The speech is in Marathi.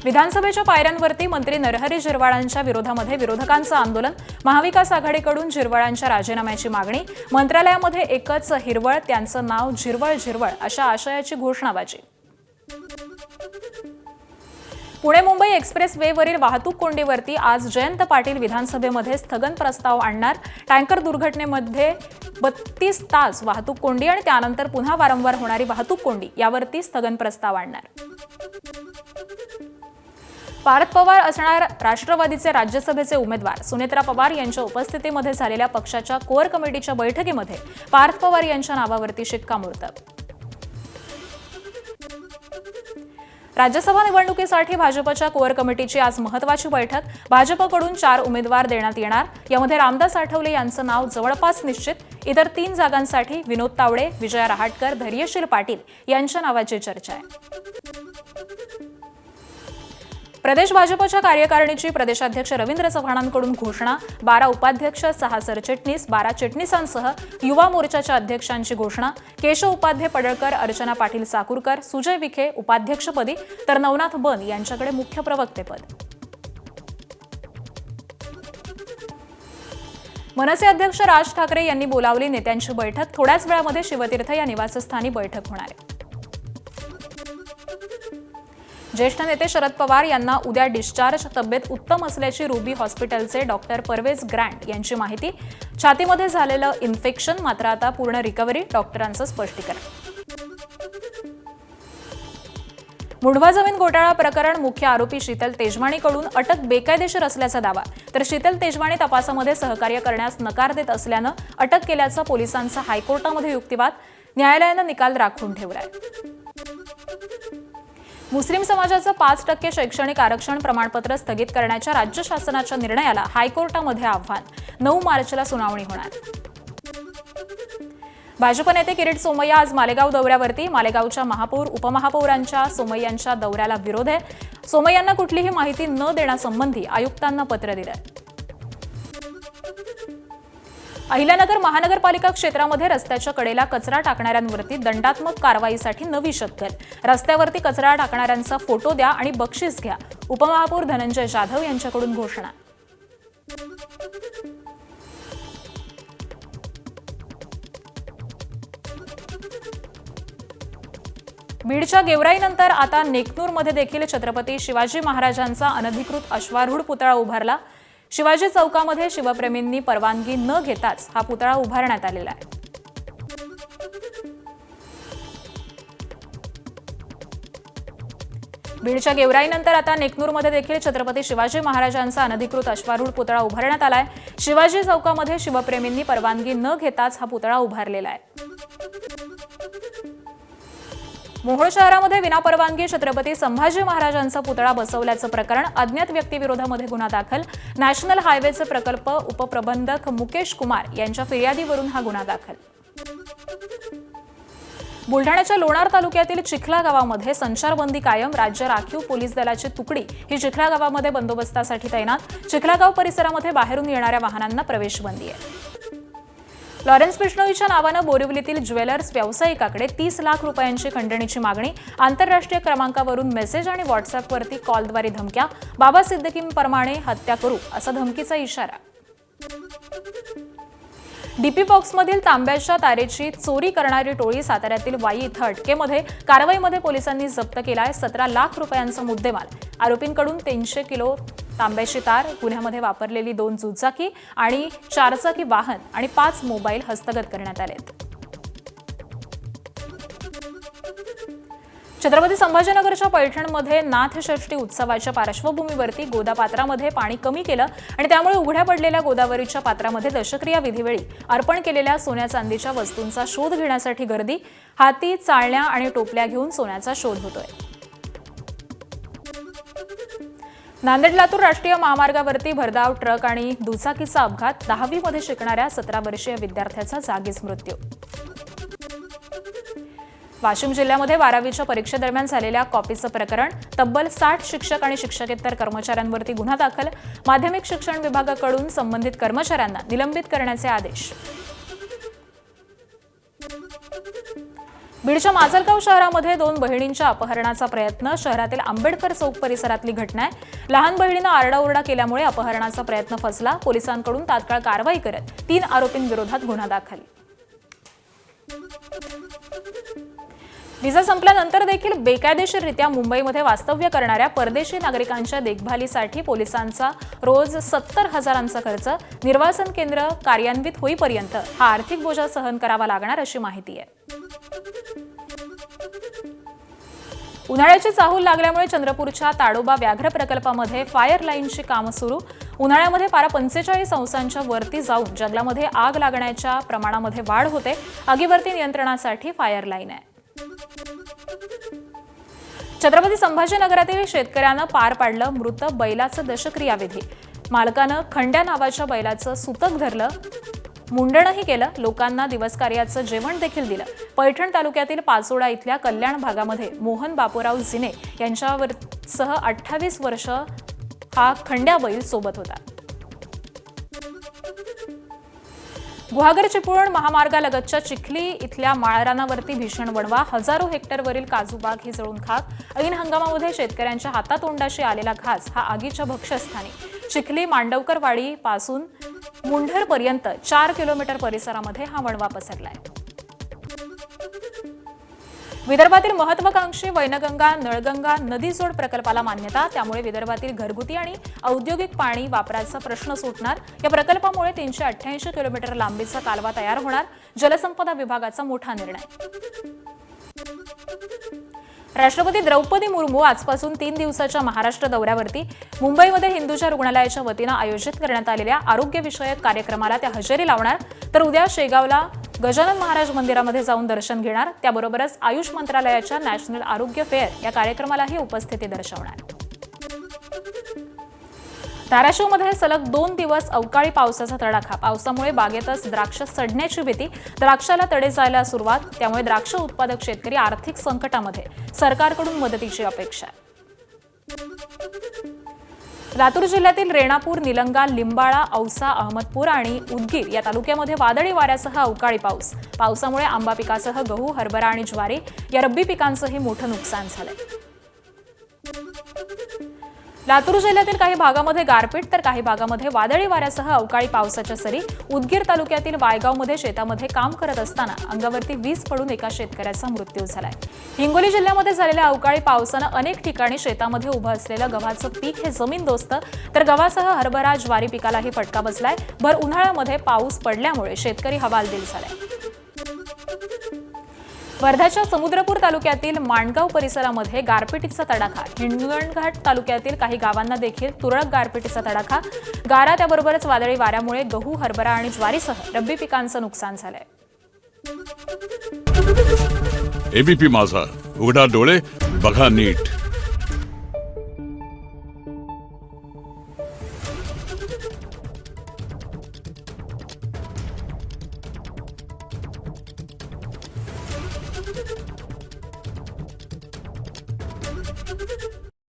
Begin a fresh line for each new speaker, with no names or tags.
विधानसभेच्या पायऱ्यांवरती मंत्री नरहरी झिरवाळांच्या विरोधामध्ये विरोधकांचं आंदोलन, महाविकास आघाडीकडून झिरवाळांच्या राजीनाम्याची मागणी, मंत्रालयामध्ये एकच हिरवळ, त्यांचं नाव झिरवळ झिरवळ अशा आशयाची घोषणाबाजी. पुणे मुंबई एक्सप्रेस वेवरील वाहतूक कोंडीवरती आज जयंत पाटील विधानसभेमध्ये स्थगन प्रस्ताव आणणार. टँकर दुर्घटनेमध्ये 32 तास वाहतूक कोंडी आणि त्यानंतर पुन्हा वारंवार होणारी वाहतूक कोंडी यावरती स्थगन प्रस्ताव आणणार. पार्थ पवार असणार राष्ट्रवादीचे राज्यसभेचे उमेदवार. सुनेत्रा पवार यांच्या उपस्थितीमध्ये झालेल्या पक्षाच्या कोअर कमिटीच्या बैठकीमध्ये पार्थ पवार यांच्या नावावरती शिक्कामोर्तब. राज्यसभा निवडणुकीसाठी भाजपच्या कोअर कमिटीची आज महत्त्वाची बैठक. भाजपकडून 4 उमेदवार देण्यात येणार. यामध्ये रामदास आठवले यांचं नाव जवळपास निश्चित. इतर 3 जागांसाठी विनोद तावडे, विजया रहाटकर, धैर्यशील पाटील यांच्या नावाची चर्चा आहे. प्रदेश भाजपच्या कार्यकारिणीची प्रदेशाध्यक्ष रवींद्र चव्हाणांकडून घोषणा. 12 उपाध्यक्ष, 6 सरचिटणीस, 12 चिटणीसांसह युवा मोर्चाच्या अध्यक्षांची घोषणा. केशव उपाध्ये पडळकर, अर्चना पाटील साकुरकर, सुजय विखे उपाध्यक्षपदी तर नवनाथ बन यांच्याकडे मुख्य प्रवक्तेपद. मनसे अध्यक्ष राज ठाकरे यांनी बोलावली नेत्यांची बैठक. थोड्याच वेळामध्ये शिवतीर्थ या निवासस्थानी बैठक होणार आहे. ज्येष्ठ नेते शरद पवार यांना उद्या डिस्चार्ज. तब्येत उत्तम असल्याची रुबी हॉस्पिटलचे डॉक्टर परवेज ग्रँट यांची माहिती. छातीमध्ये झालेलं इन्फेक्शन, मात्र आता पूर्ण रिकव्हरी, डॉक्टरांचं स्पष्टीकरण. मुंढवा जमीन घोटाळा प्रकरण मुख्य आरोपी शीतल तेजवाणीकडून अटक बेकायदेशीर असल्याचा दावा. तर शीतल तेजवाणी तपासामध्ये सहकार्य करण्यास नकार देत असल्यानं अटक केल्याचा पोलिसांचा हायकोर्टामध्ये युक्तिवाद. न्यायालयानं निकाल राखून ठेवलाय. मुस्लिम समाजाचं 5% शैक्षणिक आरक्षण प्रमाणपत्र स्थगित करण्याच्या राज्य शासनाच्या निर्णयाला हायकोर्टामध्ये आव्हान. 9 मार्चला सुनावणी होणार. भाजप नेते किरीट सोमय्या आज मालेगाव दौऱ्यावरती. मालेगावच्या महापौर, उपमहापौरांच्या सोमय्यांच्या दौऱ्याला विरोध आहे. सोमय्यांना कुठलीही माहिती न देण्यासंबंधी आयुक्तांना पत्र दिलंय. अहिल्यानगर महानगरपालिका क्षेत्रामध्ये रस्त्याच्या कडेला कचरा टाकणाऱ्यांवरती दंडात्मक कारवाईसाठी नवी शक्कल. रस्त्यावरती कचरा टाकणाऱ्यांचा फोटो द्या आणि बक्षीस घ्या. उपमहापौर धनंजय जाधव यांच्याकडून घोषणा. बीडच्या गेवराईनंतर आता नेकनूरमध्ये देखील छत्रपती शिवाजी महाराजांचा अनधिकृत अश्वारूढ पुतळा उभारला. शिवाजी चौकामध्ये शिवप्रेमींनी परवानगी न घेताच हा पुतळा उभारण्यात आलेला आहे. बीडच्या गेवराईनंतर आता नेकनूरमध्ये देखील छत्रपती शिवाजी महाराजांचा अनधिकृत अश्वारूढ पुतळा उभारण्यात आलाय. शिवाजी चौकामध्ये शिवप्रेमींनी परवानगी न घेताच हा पुतळा उभारलेला आहे. मोहोळ शहरामध्ये विनापरवानगी छत्रपती संभाजी महाराजांचा पुतळा बसवल्याचं प्रकरण. अज्ञात व्यक्तीविरोधामध्ये गुन्हा दाखल. नॅशनल हायवेचे प्रकल्प उपप्रबंधक मुकेश कुमार यांच्या फिर्यादीवरून हा गुन्हा दाखल. बुलढाण्याच्या लोणार तालुक्यातील चिखला गावामध्ये संचारबंदी कायम. राज्य राखीव पोलीस दलाची तुकडी ही चिखला गावामध्ये बंदोबस्तासाठी तैनात. चिखला गाव परिसरामध्ये बाहेरून येणाऱ्या वाहनांना प्रवेशबंदी आहे. लॉरेन्स बिश्नोईच्या नावानं बोरिवलीतील ज्वेलर्स व्यावसायिकाकडे 30 लाख रुपयांची खंडणीची मागणी. आंतरराष्ट्रीय क्रमांकावरून मेसेज आणि व्हॉट्सअपवरती कॉलद्वारे धमक्या. बाबा सिद्दीकींप्रमाणे हत्या करू असा धमकीचा इशारा. डीपी बॉक्समधील तांब्याच्या तारेची चोरी करणारी टोळी साताऱ्यातील वाई इथं अटकेमध्ये. कारवाईमध्ये पोलिसांनी जप्त केलाय 17 लाख रुपयांचा मुद्देमाल. आरोपींकडून 300 किलो तांब्याची तार, गुन्ह्यामध्ये वापरलेली 2 दुचाकी आणि 4 चाकी वाहन आणि 5 मोबाईल हस्तगत करण्यात आलेत. छत्रपती संभाजीनगरच्या पैठणमध्ये नाथषष्ठी उत्सवाच्या पार्श्वभूमीवरती गोदापात्रामध्ये पाणी कमी केलं आणि त्यामुळे उघड्या पडलेल्या गोदावरीच्या पात्रामध्ये दशक्रिया विधीवेळी अर्पण केलेल्या सोन्या चांदीच्या वस्तूंचा शोध घेण्यासाठी गर्दी. हाती, चाळण्या आणि टोपल्या घेऊन सोन्याचा शोध होतोय. नांदेड लातूर राष्ट्रीय महामार्गावरती भरधाव ट्रक आणि दुचाकीचा अपघात. 10वी मध्ये शिकणाऱ्या 17 वर्षीय विद्यार्थ्याचा जागीच मृत्यू. वाशिम जिल्ह्यामध्ये 12वीच्या परीक्षेदरम्यान झालेल्या कॉपीचं प्रकरण. तब्बल 60 शिक्षक आणि शिक्षकेतर कर्मचाऱ्यांवरती गुन्हा दाखल. माध्यमिक शिक्षण विभागाकडून संबंधित कर्मचाऱ्यांना निलंबित करण्याचे आदेश. बीडच्या माजलगाव शहरामध्ये 2 बहिणींच्या अपहरणाचा प्रयत्न. शहरातील आंबेडकर चौक परिसरातली घटना आहे. लहान बहिणीनं आरडाओरडा केल्यामुळे अपहरणाचा प्रयत्न फसला. पोलिसांकडून तात्काळ कारवाई करत 3 आरोपींविरोधात गुन्हा दाखल. व्हिसा संपल्यानंतर देखील बेकायदेशीररित्या मुंबईमध्ये वास्तव्य करणाऱ्या परदेशी नागरिकांच्या देखभालीसाठी पोलिसांचा रोज 70,000चा खर्च. निर्वासन केंद्र कार्यान्वित होईपर्यंत हा आर्थिक बोजा सहन करावा लागणार अशी माहिती आहे. उन्हाळ्याची चाहूल लागल्यामुळे चंद्रपूरच्या ताडोबा व्याघ्र प्रकल्पामध्ये फायर लाईनची कामं सुरू. उन्हाळ्यामध्ये पारा 45 अंशांच्या वरती जाऊन जंगलामध्ये आग लागण्याच्या प्रमाणामध्ये वाढ होते. आगीवरती नियंत्रणासाठी फायर लाईन आहे. छत्रपती संभाजीनगरातील शेतकऱ्यानं पार पाडलं मृत बैलाचं दशक्रियाविधी. मालकानं खंड्या नावाच्या बैलाचं सुतक धरलं, मुंडणही केलं. लोकांना दिवसकार्याचं जेवण देखील दिलं. पैठण तालुक्यातील पाचोडा इथल्या कल्याण भागामध्ये मोहन बापूराव जिने यांच्यासह 28 वर्ष हा खंड्या बैल सोबत होता. गुहागर चिपळूण महामार्गालगतच्या चिखली इथल्या माळरानावरती भीषण वणवा. हजारो हेक्टरवरील काजू बाग ही जळून खाक. ऐन हंगामामध्ये शेतकऱ्यांच्या हातातोंडाशी आलेला घास हा आगीच्या भक्ष्यस्थानी. चिखली मांडवकरवाडी पासून मुंढरपर्यंत 4 किलोमीटर परिसरामध्ये हा वणवा पसरलाय. विदर्भातील महत्वाकांक्षी वैनगंगा नळगंगा नदीजोड प्रकल्पाला मान्यता. त्यामुळे विदर्भातील घरगुती आणि औद्योगिक पाणी वापराचा प्रश्न सुटणार. या प्रकल्पामुळे 388 किलोमीटर लांबीचा कालवा तयार होणार. जलसंपदा विभागाचा मोठा निर्णय. राष्ट्रपती द्रौपदी मुर्मू आजपासून 3 दिवसाच्या महाराष्ट्र दौऱ्यावरती. मुंबईमध्ये हिंदुजा रुग्णालयाच्या वतीनं आयोजित करण्यात आलेल्या आरोग्यविषयक कार्यक्रमाला त्या हजेरी लावणार. तर उद्या शेगावला गजानन महाराज मंदिरामध्ये जाऊन दर्शन घेणार. त्याबरोबरच आयुष मंत्रालयाच्या नॅशनल आरोग्य फेअर या कार्यक्रमालाही उपस्थिती दर्शवणार. धाराशिवमध्ये सलग 2 दिवस अवकाळी पावसाचा तडाखा. पावसामुळे बागेतच द्राक्ष सडण्याची भीती. द्राक्षाला तडे जायला सुरुवात. त्यामुळे द्राक्ष उत्पादक शेतकरी आर्थिक संकटामध्ये. सरकारकडून मदतीची अपेक्षा. लातूर जिल्ह्यातील रेणापूर, निलंगा, लिंबाळा, औसा, अहमदपूर आणि उदगीर या तालुक्यामध्ये वादळी वाऱ्यासह अवकाळी पाऊस. पावसामुळे आंबा पिकासह गहू, हरभरा आणि ज्वारी या रब्बी पिकांचंही मोठं नुकसान झालंय. लातूर जिल्ह्यातील काही भागामध्ये गारपीट तर काही भागामध्ये वादळी वाऱ्यासह अवकाळी पावसाच्या सरी. उदगीर तालुक्यातील वायगावमध्ये शेतामध्ये काम करत असताना अंगावरती वीज पडून एका शेतकऱ्याचा मृत्यू झालाय. हिंगोली जिल्ह्यामध्ये झालेल्या अवकाळी पावसानं अनेक ठिकाणी शेतामध्ये उभं असलेलं गव्हाचं पीक हे जमीनदोस्त. तर गव्हासह हरभरा, ज्वारी पिकालाही फटका बसलाय. भर उन्हाळ्यामध्ये पाऊस पडल्यामुळे शेतकरी हवालदिल झालाय. वर्ध्याच्या समुद्रपूर तालुक्यातील माणगाव परिसरामध्ये गारपिटीचा तडाखा. हिंगणघाट तालुक्यातील काही गावांना देखील तुरळक गारपिटीचा तडाखा. गारा त्याबरोबरच वादळी वाऱ्यामुळे गहू, हरभरा आणि ज्वारीसह रब्बी पिकांचं नुकसान झालंय.
एबीपी माझा, उघडा डोळे बघा नीट.